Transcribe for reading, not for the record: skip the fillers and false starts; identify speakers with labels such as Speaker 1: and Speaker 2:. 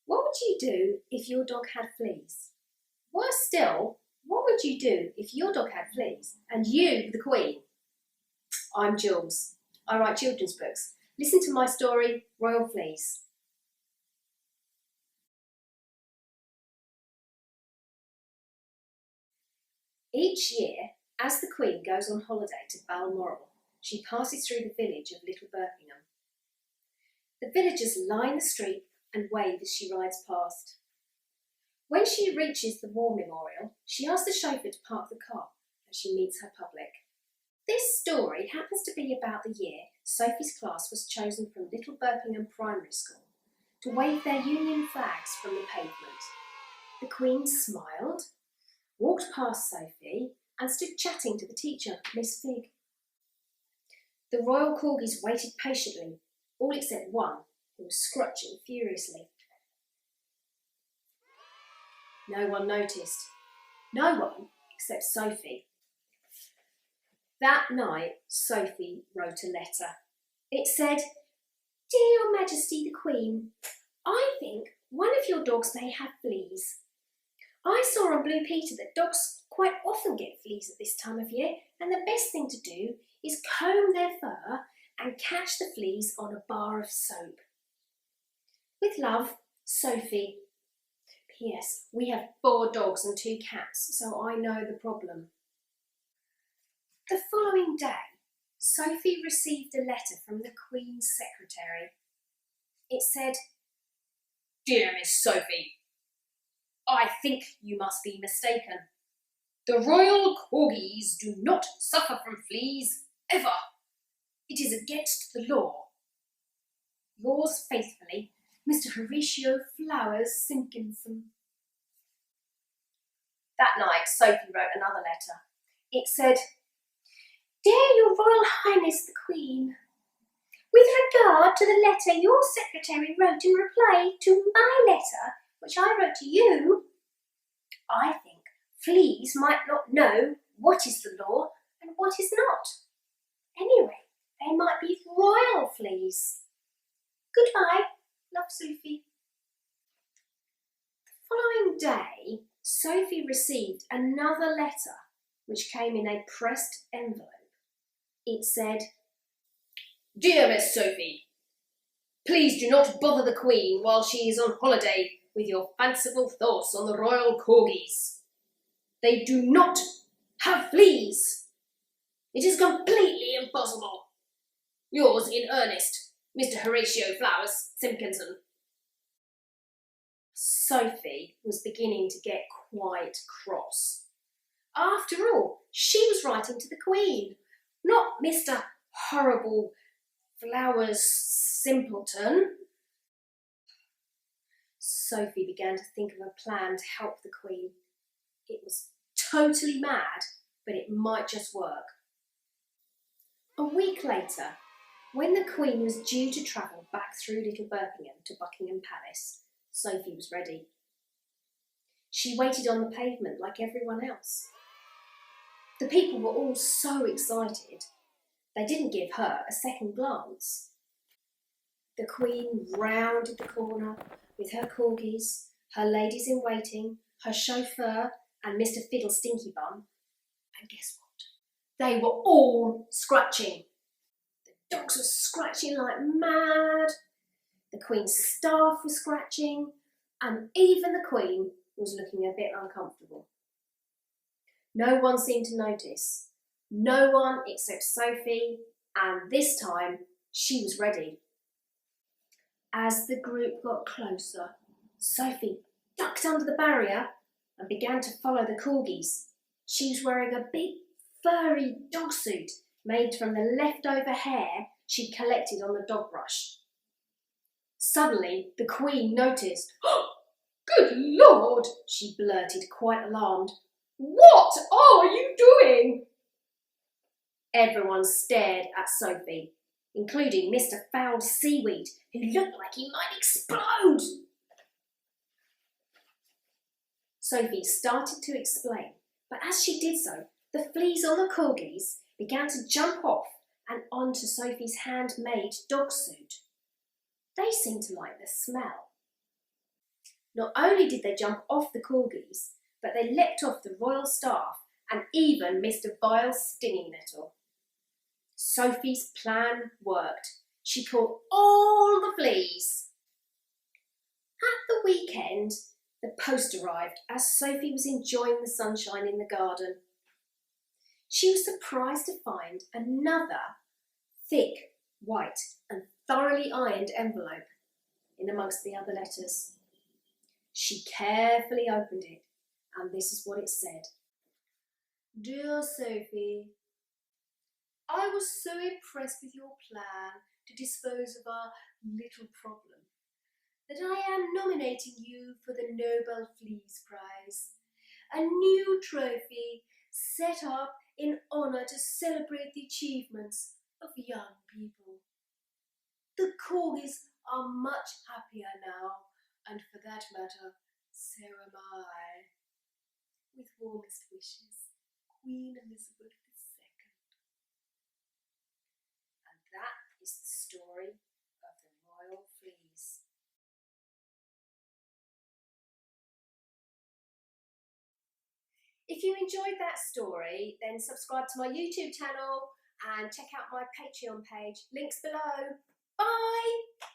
Speaker 1: What would you do if your dog had fleas? Worse still, what would you do if your dog had fleas and you, the Queen? I'm Jules. I write children's books. Listen to my story, Royal Fleas. Each year, as the Queen goes on holiday to Balmoral, she passes through the village of Little Birkingham. The villagers line the street and wave as she rides past. When she reaches the War Memorial, she asks the chauffeur to park the car and she meets her public. This story happens to be about the year Sophie's class was chosen from Little Birkingham Primary School to wave their Union flags from the pavement. The Queen smiled, walked past Sophie and stood chatting to the teacher, Miss Fig. The royal corgis waited patiently, all except one, who was scratching furiously. No one noticed. No one except Sophie. That night, Sophie wrote a letter. It said, "Dear Your Majesty the Queen, I think one of your dogs may have fleas. I saw on Blue Peter that dogs quite often get fleas at this time of year, and the best thing to do is comb their fur and catch the fleas on a bar of soap. With love, Sophie. P.S. We have 4 dogs and 2 cats, so I know the problem." The following day, Sophie received a letter from the Queen's secretary. It said, "Dear Miss Sophie, I think you must be mistaken. The royal corgis do not suffer from fleas, ever. It is against the law. Yours faithfully, Mr. Horatio Flowers Simpkinson." That night, Sophie wrote another letter. It said, "Dear Your Royal Highness the Queen, with regard to the letter your secretary wrote in reply to my letter, which I wrote to you, I think fleas might not know what is the law and what is not. Anyway, they might be royal fleas. Goodbye, love, Sophie." The following day, Sophie received another letter which came in a pressed envelope. It said, "Dear Miss Sophie, please do not bother the Queen while she is on holiday with your fanciful thoughts on the royal corgis. They do not have fleas. It is completely impossible. Yours in earnest, Mr. Horatio Flowers Simpkinson." Sophie was beginning to get quite cross. After all, she was writing to the Queen, not Mr. Horrible Flowers Simpleton. Sophie began to think of a plan to help the Queen. It was totally mad, but it might just work. A week later, when the Queen was due to travel back through Little Birkingham to Buckingham Palace, Sophie was ready. She waited on the pavement like everyone else. The people were all so excited, they didn't give her a second glance. The Queen rounded the corner with her corgis, her ladies in waiting, her chauffeur and Mr. Fiddlestinkybum, and guess what? They were all scratching. The dogs were scratching like mad, the Queen's staff was scratching, and even the Queen was looking a bit uncomfortable. No one seemed to notice. No one except Sophie, and this time she was ready. As the group got closer, Sophie ducked under the barrier and began to follow the corgis. She was wearing a big furry dog suit made from the leftover hair she'd collected on the dog brush. Suddenly, the Queen noticed. "Oh, good Lord," she blurted, quite alarmed. "What are you doing?" Everyone stared at Sophie, including Mr. Foul Seaweed, who looked like he might explode. Sophie started to explain, but as she did so, the fleas on the corgis began to jump off and onto Sophie's handmade dog suit. They seemed to like the smell. Not only did they jump off the corgis, but they leapt off the royal staff and even missed a vile stinging nettle. Sophie's plan worked. She caught all the fleas. At the weekend, the post arrived as Sophie was enjoying the sunshine in the garden. She was surprised to find another thick, white and thoroughly ironed envelope in amongst the other letters. She carefully opened it, and this is what it said. Dear Sophie, I was so impressed with your plan to dispose of our little problem that I am nominating you for the Nobel Fleas Prize, a new trophy set up in honour to celebrate the achievements of young people. The corgis are much happier now, and for that matter, so am I. With warmest wishes, Queen Elizabeth II. And that is the story of the Royal Fleas. If you enjoyed that story, then subscribe to my YouTube channel and check out my Patreon page. Links below. Bye!